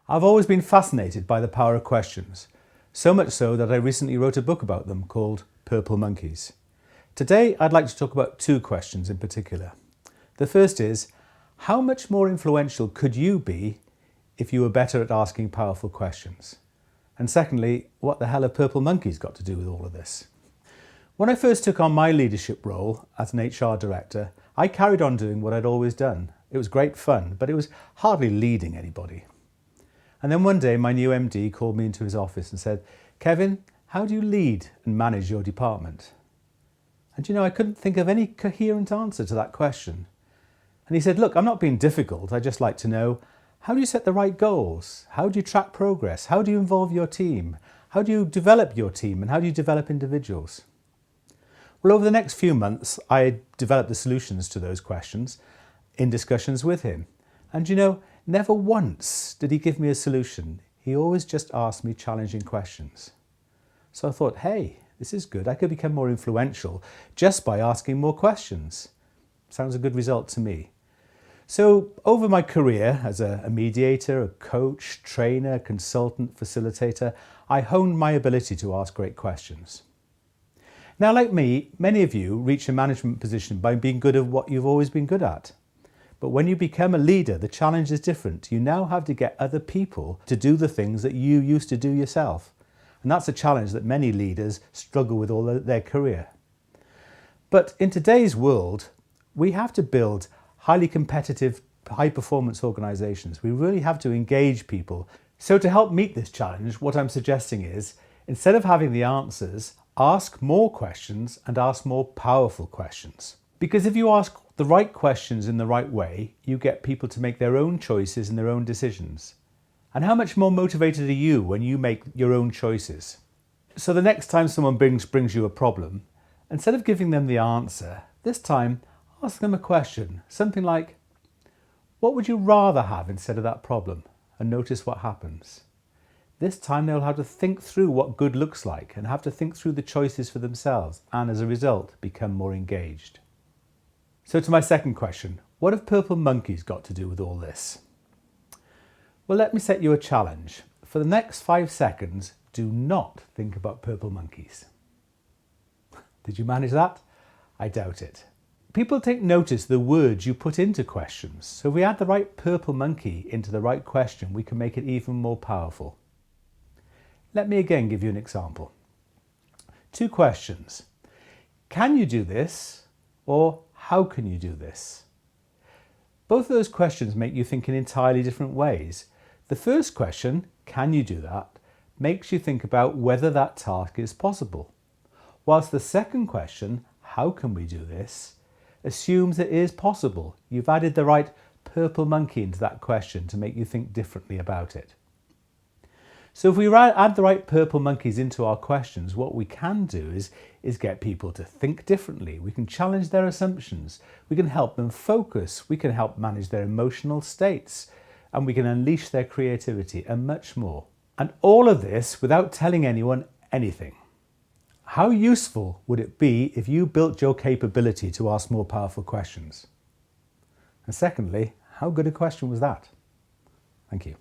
I've always been fascinated by the power of questions, so much so that I recently wrote a book about them called Purple Monkeys. Today, I'd like to talk about two questions in particular. The first is, how much more influential could you be if you were better at asking powerful questions? And secondly, what the hell have purple monkeys got to do with all of this? When I first took on my leadership role as an HR director, I carried on doing what I'd always done. It was great fun, but it was hardly leading anybody. And then one day my new MD called me into his office and said, "Kevin, how do you lead and manage your department?" And I couldn't think of any coherent answer to that question. And he said, "Look, I'm not being difficult. I just like to know, how do you set the right goals? How do you track progress? How do you involve your team? How do you develop your team? And how do you develop individuals?" Well, over the next few months, I developed the solutions to those questions in discussions with him. And never once did he give me a solution. He always just asked me challenging questions. So I thought, hey, this is good. I could become more influential just by asking more questions. Sounds a good result to me. So over my career as a mediator, a coach, trainer, consultant, facilitator, I honed my ability to ask great questions. Now, like me, many of you reach a management position by being good at what you've always been good at. But when you become a leader, the challenge is different. You now have to get other people to do the things that you used to do yourself. And that's a challenge that many leaders struggle with all their career. But in today's world, we have to build highly competitive, high-performance organizations. We really have to engage people. So to help meet this challenge, what I'm suggesting is, instead of having the answers, ask more questions and ask more powerful questions. Because if you ask the right questions in the right way, you get people to make their own choices and their own decisions. And how much more motivated are you when you make your own choices? So the next time someone brings you a problem, instead of giving them the answer, this time ask them a question, something like, what would you rather have instead of that problem? And notice what happens. This time they'll have to think through what good looks like and have to think through the choices for themselves and as a result become more engaged. So to my second question, what have purple monkeys got to do with all this? Well, let me set you a challenge. For the next 5 seconds, do not think about purple monkeys. Did you manage that? I doubt it. People take notice of the words you put into questions. So if we add the right purple monkey into the right question, we can make it even more powerful. Let me again give you an example. 2 questions. Can you do this? Or how can you do this? Both of those questions make you think in entirely different ways. The first question, can you do that, makes you think about whether that task is possible. Whilst the second question, how can we do this, assumes it is possible. You've added the right purple monkey into that question to make you think differently about it. So if we add the right purple monkeys into our questions, what we can do is get people to think differently. We can challenge their assumptions. We can help them focus. We can help manage their emotional states. And we can unleash their creativity and much more. And all of this without telling anyone anything. How useful would it be if you built your capability to ask more powerful questions? And secondly, how good a question was that? Thank you.